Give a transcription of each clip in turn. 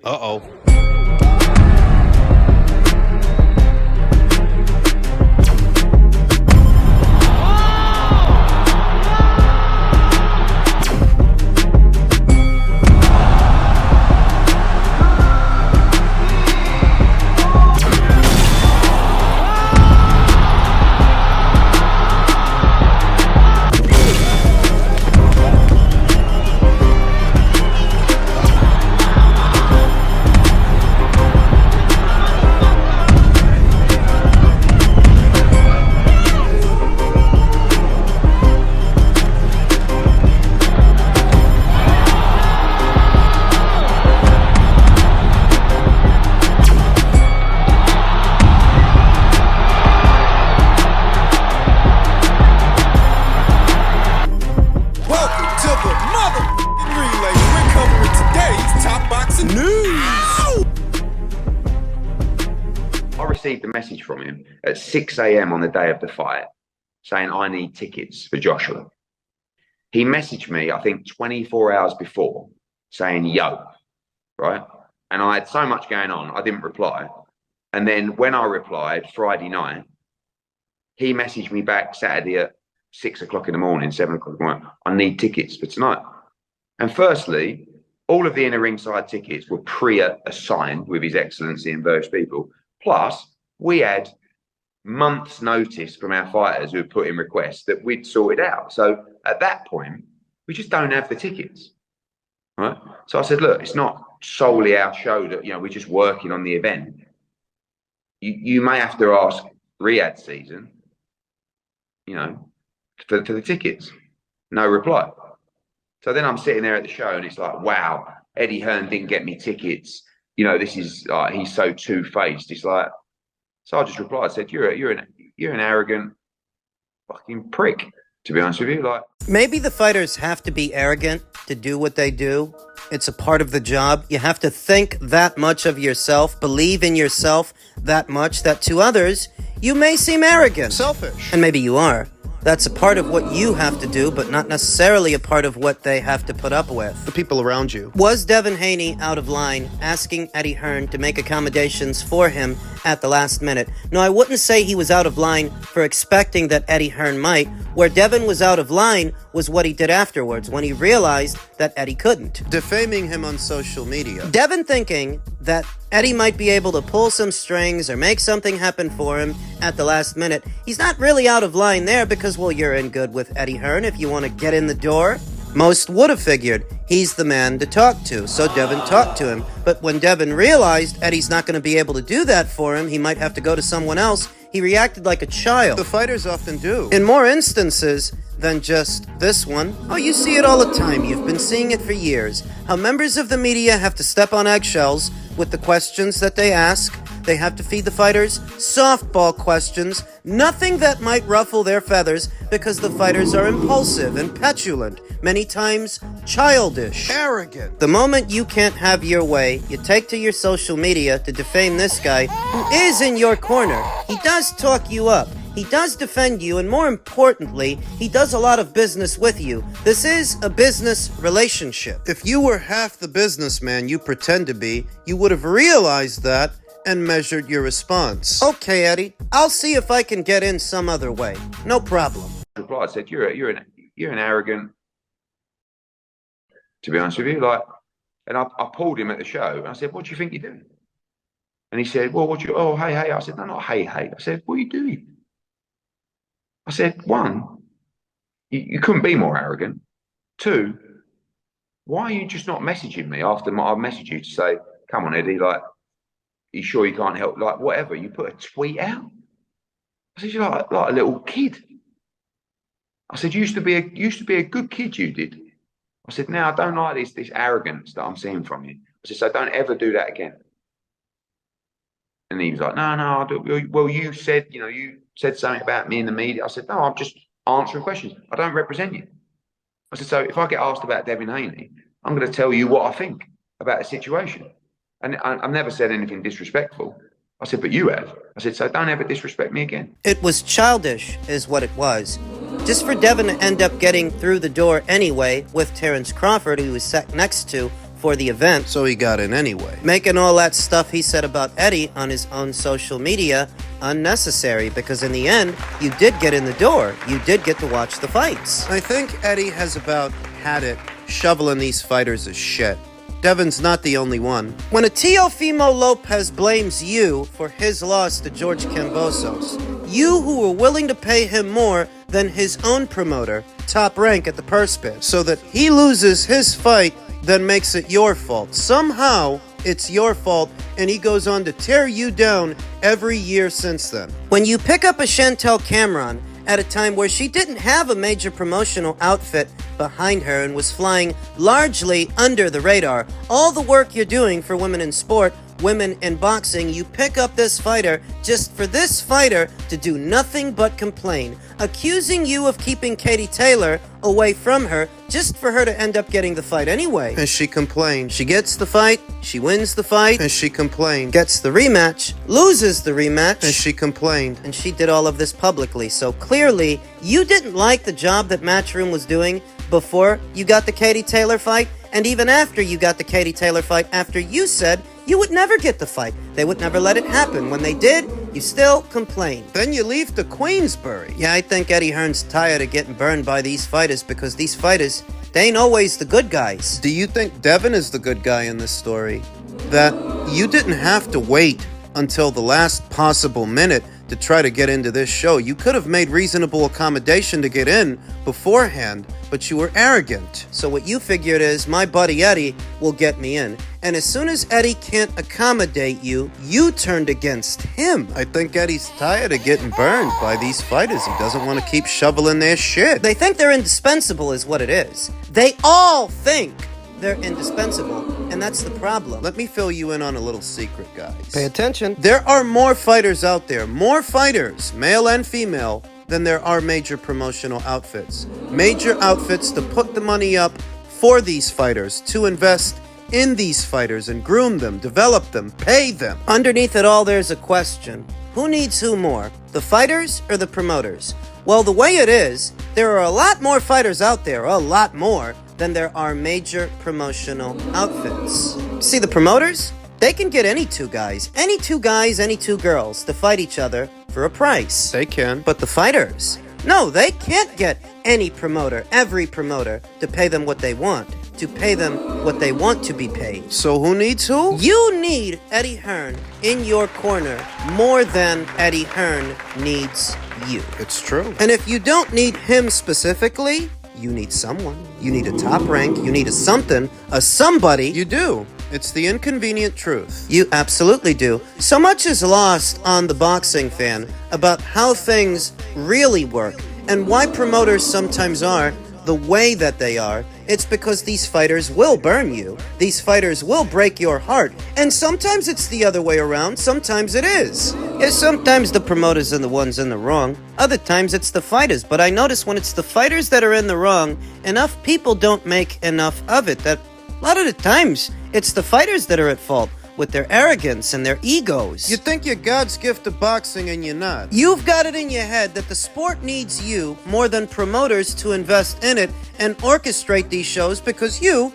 Uh-oh. Received a message from him at 6 a.m. on the day of the fight saying, I need tickets for Joshua. He messaged me, I think 24 hours before saying, yo, right? And I had so much going on, I didn't reply. And then when I replied Friday night, he messaged me back Saturday at 6 o'clock in the morning, 7 o'clock in the morning, I need tickets for tonight. And firstly, all of the inner ringside tickets were pre-assigned with His Excellency and various people. Plus, we had months' notice from our fighters who had put in requests that we'd sorted out. So at that point, we just don't have the tickets, right? So I said, look, it's not solely our show that, we're just working on the event. You may have to ask Riyadh season, for the tickets. No reply. So then I'm sitting there at the show and it's like, wow, Eddie Hearn didn't get me tickets. This is he's so two-faced. It's like, so I just replied, I said, you're an arrogant fucking prick, to be honest with you. Like, maybe the fighters have to be arrogant to do what they do. It's a part of the job. You have to think that much of yourself, believe in yourself that much that to others, you may seem arrogant. Selfish. And maybe you are. That's a part of what you have to do, but not necessarily a part of what they have to put up with. The people around you. Was Devin Haney out of line, asking Eddie Hearn to make accommodations for him at the last minute? No, I wouldn't say he was out of line for expecting that Eddie Hearn might. Where Devin was out of line was what he did afterwards, when he realized that Eddie couldn't. Defaming him on social media. Devin thinking that Eddie might be able to pull some strings or make something happen for him at the last minute. He's not really out of line there because, well, you're in good with Eddie Hearn if you want to get in the door. Most would have figured he's the man to talk to, so Devin talked to him. But when Devin realized Eddie's not going to be able to do that for him, he might have to go to someone else, he reacted like a child. The fighters often do. In more instances than just this one. Oh, you see it all the time. You've been seeing it for years. How members of the media have to step on eggshells with the questions that they ask. They have to feed the fighters softball questions, nothing that might ruffle their feathers because the fighters are impulsive and petulant, many times childish. Arrogant. The moment you can't have your way, you take to your social media to defame this guy who is in your corner. He does talk you up. He does defend you, and more importantly, he does a lot of business with you. This is a business relationship. If you were half the businessman you pretend to be, you would have realized that and measured your response. Okay, Eddie, I'll see if I can get in some other way. No problem. I said, you're an arrogant, to be honest with you. Like, and I pulled him at the show and I said, what do you think you're doing? And he said, well, hey. I said, no, not hey. I said, what are you doing? I said, one, you couldn't be more arrogant. Two, why are you just not messaging me after I messaged you to say, come on, Eddie, like, you sure you can't help? Like, whatever. You put a tweet out. I said, you're like a little kid. I said, you used to be a good kid, you did. I said, now I don't like this arrogance that I'm seeing from you. I said, so don't ever do that again. And he was like, no, I do. Well, you said something about me in the media. I said, no, I'm just answering questions. I don't represent you. I said, so if I get asked about Devin Haney, I'm going to tell you what I think about the situation. And I've never said anything disrespectful. I said, but you have. I said, so don't ever disrespect me again. It was childish, is what it was. Just for Devin to end up getting through the door anyway with Terrence Crawford, who he was sat next to before the event. So he got in anyway. Making all that stuff he said about Eddie on his own social media unnecessary, because in the end, you did get in the door. You did get to watch the fights. I think Eddie has about had it shoveling these fighters as shit. Devin's not the only one. When a Teofimo Lopez blames you for his loss to George Kambosos, you who were willing to pay him more than his own promoter, Top Rank at the purse bid, So that he loses his fight, then makes it your fault. Somehow, it's your fault, and he goes on to tear you down every year since then. when you pick up a Chantel Cameron at a time where she didn't have a major promotional outfit behind her and was flying largely under the radar, all the work you're doing for women in sport, women in boxing, you pick up this fighter just for this fighter to do nothing but complain, accusing you of keeping Katie Taylor away from her just for her to end up getting the fight anyway. And she complained. She gets the fight, she wins the fight, And she complained. gets the rematch, loses the rematch, And she complained. and she did all of this publicly. So clearly, you didn't like the job that Matchroom was doing before you got the Katie Taylor fight, and even after you got the Katie Taylor fight, after you said you would never get the fight. They would never let it happen. When they did, you still complained. Then you leave to Queensbury. Yeah, I think Eddie Hearn's tired of getting burned by these fighters, because these fighters, they ain't always the good guys. Do you think Devin is the good guy in this story? That you didn't have to wait until the last possible minute to try to get into this show. You could have made reasonable accommodation to get in beforehand, but you were arrogant. So what you figured is, my buddy Eddie will get me in. And as soon as Eddie can't accommodate you, you turned against him. I think Eddie's tired of getting burned by these fighters. He doesn't want to keep shoveling their shit. They think they're indispensable is what it is. They all think they're indispensable, and that's the problem. Let me fill you in on a little secret, guys. Pay attention. There are more fighters out there, more fighters, male and female, than there are major promotional outfits. Major outfits to put the money up for these fighters, to invest in these fighters and groom them, develop them, pay them. Underneath it all, there's a question. Who needs who more, the fighters or the promoters? Well, the way it is, there are a lot more fighters out there, a lot more, than there are major promotional outfits. See, the promoters, they can get any two guys, any two girls to fight each other for a price. They can. But the fighters, no, they can't get any promoter, every promoter, to pay them what they want, to pay them what they want to be paid. So who needs who? You need Eddie Hearn in your corner more than Eddie Hearn needs you. It's true. And if you don't need him specifically, you need someone. You need a Top Rank. You need a something, a somebody. You do. It's the inconvenient truth. You absolutely do. So much is lost on the boxing fan about how things really work and why promoters sometimes are the way that they are. It's because these fighters will burn you. These fighters will break your heart. And sometimes it's the other way around. Sometimes it is. Yeah, sometimes the promoters are the ones in the wrong. Other times it's the fighters. But I notice when it's the fighters that are in the wrong, enough people don't make enough of it. That a lot of the times it's the fighters that are at fault with their arrogance and their egos. You think you're God's gift to boxing and you're not. You've got it in your head that the sport needs you more than promoters to invest in it and orchestrate these shows because you're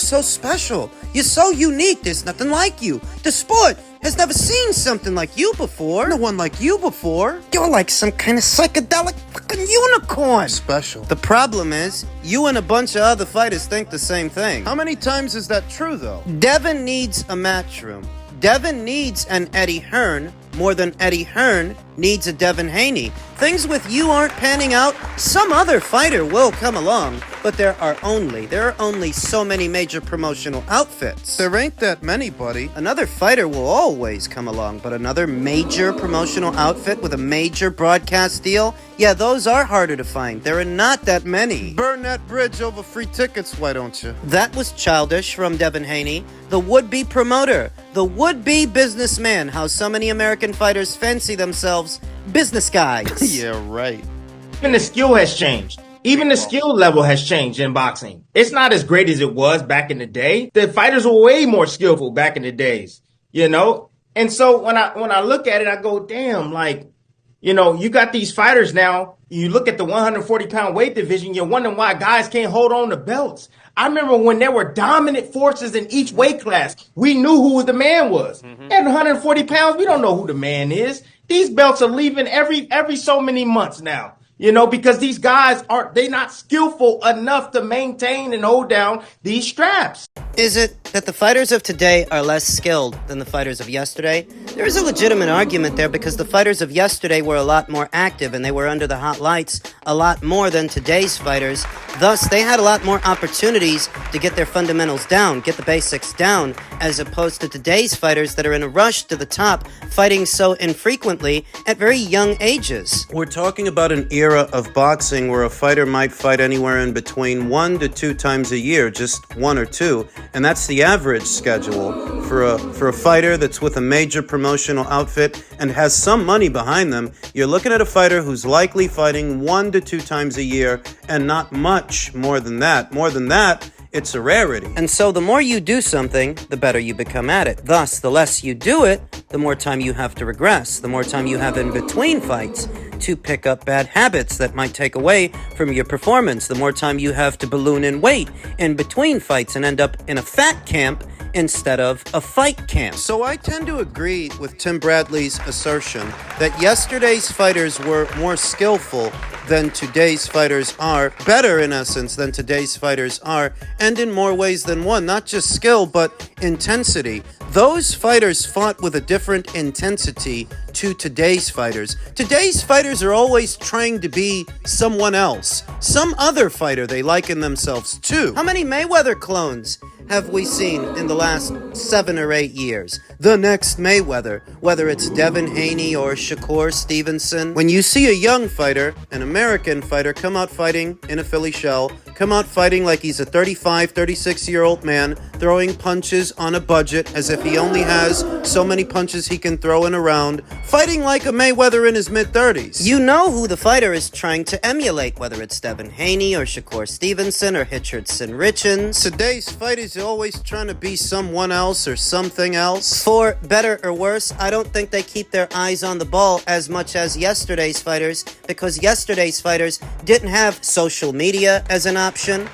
so special. You're so unique. There's nothing like you. The sport has never seen something like you before. No one like you before. You're like some kind of psychedelic fucking unicorn. Special. The problem is, you and a bunch of other fighters think the same thing. How many times is that true, though? Devin needs a Matchroom. Devin needs an Eddie Hearn more than Eddie Hearn needs a Devin Haney. Things with you aren't panning out, some other fighter will come along, but there are only so many major promotional outfits. There ain't that many, buddy. Another fighter will always come along, but another major promotional outfit with a major broadcast deal, yeah, those are harder to find. There are not that many. Burn that bridge over free tickets, why don't you? That was childish from Devin Haney, the would-be promoter, the would-be businessman. How so many American fighters fancy themselves business guys. Yeah, right. Even the skill has changed. Even the skill level has changed in boxing. It's not as great as it was back in the day. The fighters were way more skillful back in the days, you know? And so when I look at it, I go, damn, like, you know, you got these fighters now. You look at the 140-pound weight division, you're wondering why guys can't hold on to belts. I remember when there were dominant forces in each weight class, we knew who the man was. At 140 pounds, we don't know who the man is. These belts are leaving every so many months now. Because these guys they're not skillful enough to maintain and hold down these straps. Is it that the fighters of today are less skilled than the fighters of yesterday? There is a legitimate argument there because the fighters of yesterday were a lot more active and they were under the hot lights a lot more than today's fighters. Thus, they had a lot more opportunities to get their fundamentals down, get the basics down, as opposed to today's fighters that are in a rush to the top, fighting so infrequently at very young ages. We're talking about an era of boxing where a fighter might fight anywhere in between 1 to 2 times a year, just 1 or 2, and that's the average schedule for a fighter that's with a major promotional outfit and has some money behind them. You're looking at a fighter who's likely fighting 1 to 2 times a year and not much more than that. More than that, it's a rarity. And so the more you do something, the better you become at it. Thus, the less you do it, the more time you have to regress, the more time you have in between fights to pick up bad habits that might take away from your performance, the more time you have to balloon in weight in between fights and end up in a fat camp instead of a fight camp. So I tend to agree with Tim Bradley's assertion that yesterday's fighters were more skillful than today's fighters are, better in essence than today's fighters are, and in more ways than one, not just skill, but intensity. Those fighters fought with a different intensity to today's fighters. Today's fighters are always trying to be someone else, some other fighter they liken themselves to. How many Mayweather clones have we seen in the last 7 or 8 years? The next Mayweather, whether it's Devin Haney or Shakur Stevenson. When you see a young fighter, an American fighter, come out fighting in a Philly shell, come out fighting like he's a 35, 36-year-old man, throwing punches on a budget as if he only has so many punches he can throw in a round, fighting like a Mayweather in his mid-30s. You know who the fighter is trying to emulate, whether it's Devin Haney or Shakur Stevenson or Richardson Richens. Today's fighters are always trying to be someone else or something else. For better or worse, I don't think they keep their eyes on the ball as much as yesterday's fighters, because yesterday's fighters didn't have social media as an option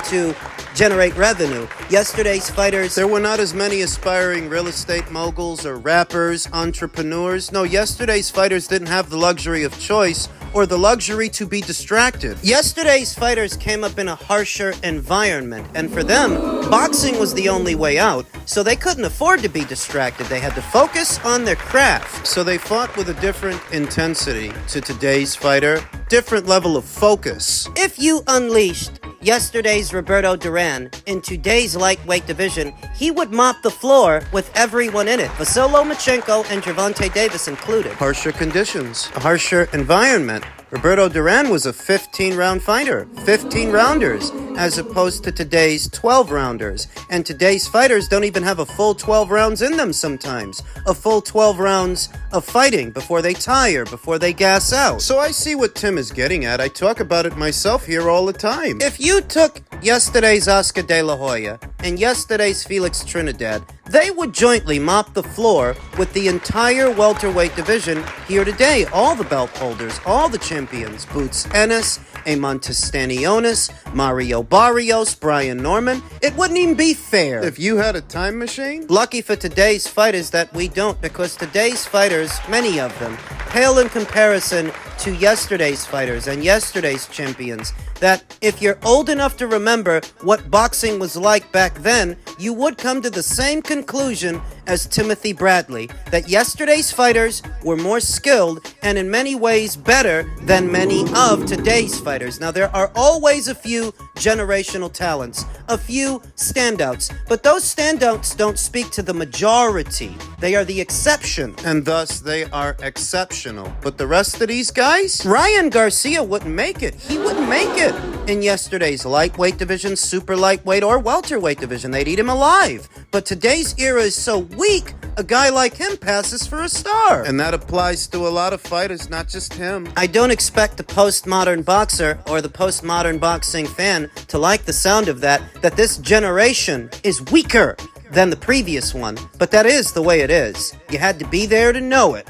to generate revenue. Yesterday's fighters... There were not as many aspiring real estate moguls or rappers, entrepreneurs. No, yesterday's fighters didn't have the luxury of choice or the luxury to be distracted. Yesterday's fighters came up in a harsher environment, and for them, boxing was the only way out, so they couldn't afford to be distracted. They had to focus on their craft. So they fought with a different intensity to today's fighter, different level of focus. If you unleashed yesterday's Roberto Duran in today's lightweight division, he would mop the floor with everyone in it, Vasyl Lomachenko and Gervonta Davis included. Harsher conditions, a harsher environment. Roberto Duran was a 15-round fighter, 15 rounders, as opposed to today's 12 rounders. And today's fighters don't even have a full 12 rounds in them sometimes. A full 12 rounds of fighting before they tire, before they gas out. So I see what Tim is getting at. I talk about it myself here all the time. If you took yesterday's Oscar De La Hoya and yesterday's Felix Trinidad, they would jointly mop the floor with the entire welterweight division here today. All the belt holders, all the champions, Boots Ennis, Amon Stanionis, Mario Barrios, Brian Norman. It wouldn't even be fair. If you had a time machine? Lucky for today's fighters that we don't, because today's fighters, many of them, pale in comparison to yesterday's fighters and yesterday's champions, that if you're old enough to remember what boxing was like back then, you would come to the same conclusion as Timothy Bradley, that yesterday's fighters were more skilled and in many ways better than many of today's fighters. Now, there are always a few generational talents, a few standouts, but those standouts don't speak to the majority. They are the exception. And thus, they are exceptional. But the rest of these guys? Ryan Garcia wouldn't make it. He wouldn't make it in yesterday's lightweight division, super lightweight, or welterweight division. They'd eat him alive. But today's era is so weak, a guy like him passes for a star. And that applies to a lot of fighters, not just him. I don't expect the postmodern boxer or the postmodern boxing fan to like the sound of that this generation is weaker than the previous one. But that is the way it is. You had to be there to know it.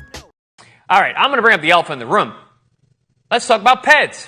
All right, I'm going to bring up the elephant in the room. Let's talk about PEDs.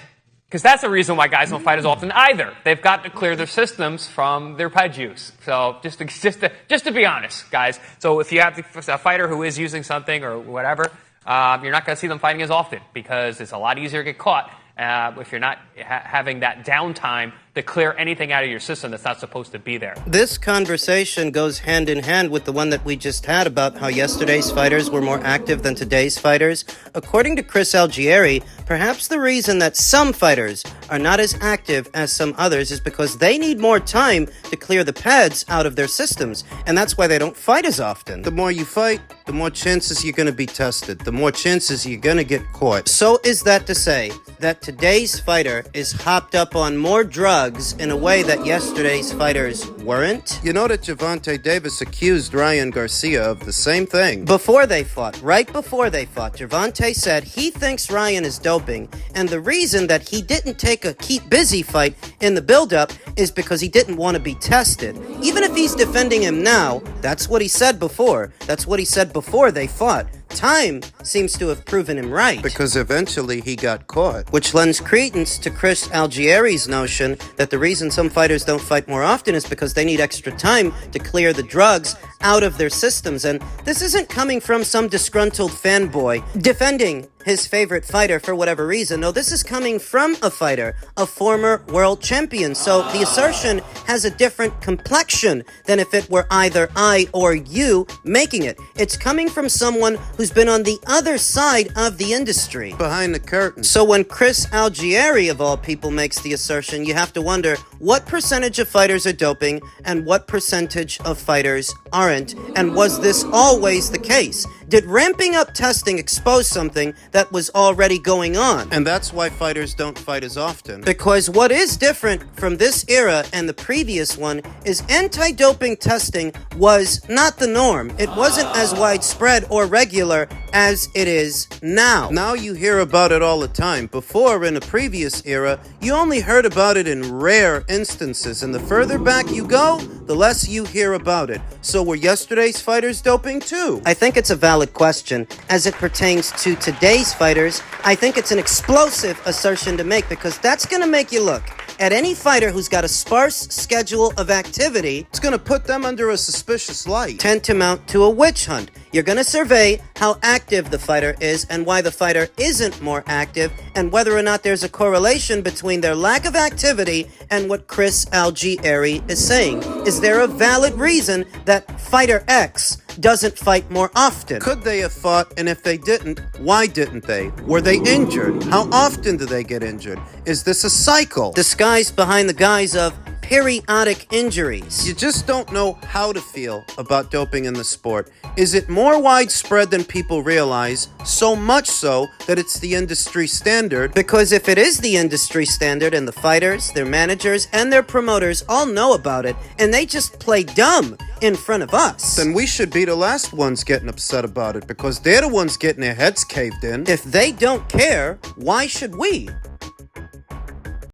Because that's the reason why guys don't fight as often either. They've got to clear their systems from their PED use. So just to be honest, guys. So if you have a fighter who is using something or whatever, you're not going to see them fighting as often because it's a lot easier to get caught if you're not having that downtime to clear anything out of your system that's not supposed to be there. This conversation goes hand in hand with the one that we just had about how yesterday's fighters were more active than today's fighters. According to Chris Algieri, perhaps the reason that some fighters are not as active as some others is because they need more time to clear the PEDs out of their systems, and that's why they don't fight as often. The more you fight, the more chances you're going to be tested, the more chances you're going to get caught. So is that to say that today's fighter is hopped up on more drugs in a way that yesterday's fighters weren't? You know that Gervonta Davis accused Ryan Garcia of the same thing. Before they fought, right before they fought, Gervonta said he thinks Ryan is doping, and the reason that he didn't take a keep busy fight in the build-up is because he didn't want to be tested. Even if he's defending him now, that's what he said before. That's what he said before they fought. Time seems to have proven him right. Because eventually he got caught. Which lends credence to Chris Algieri's notion that the reason some fighters don't fight more often is because they need extra time to clear the drugs out of their systems. And this isn't coming from some disgruntled fanboy defending his favorite fighter for whatever reason. No, this is coming from a fighter, a former world champion. So the assertion has a different complexion than if it were either I or you making it. It's coming from someone who's been on the other side of the industry. Behind the curtain. So when Chris Algieri, of all people, makes the assertion, you have to wonder what percentage of fighters are doping and what percentage of fighters aren't. And was this always the case? Did ramping up testing expose something that was already going on? And that's why fighters don't fight as often. Because what is different from this era and the previous one is anti-doping testing was not the norm. It wasn't as widespread or regular as it is now. Now you hear about it all the time. Before, in a previous era, you only heard about it in rare instances. And the further back you go, the less you hear about it. So were yesterday's fighters doping too? I think it's a valid question. As it pertains to today's fighters, I think it's an explosive assertion to make because that's going to make you look at any fighter who's got a sparse schedule of activity. It's going to put them under a suspicious light. Tend to mount to a witch hunt. You're going to survey how active the fighter is and why the fighter isn't more active and whether or not there's a correlation between their lack of activity and what Chris Algieri is saying. Is there a valid reason that fighter X doesn't fight more often? Could they have fought, and if they didn't, why didn't they? Were they injured? How often do they get injured? Is this a cycle? Disguised behind the guise of periodic injuries. You just don't know how to feel about doping in the sport. Is it more widespread than people realize? So much so that it's the industry standard? Because if it is the industry standard and the fighters, their managers, and their promoters all know about it, and they just play dumb in front of us, then we should be the last ones getting upset about it because they're the ones getting their heads caved in. If they don't care, why should we?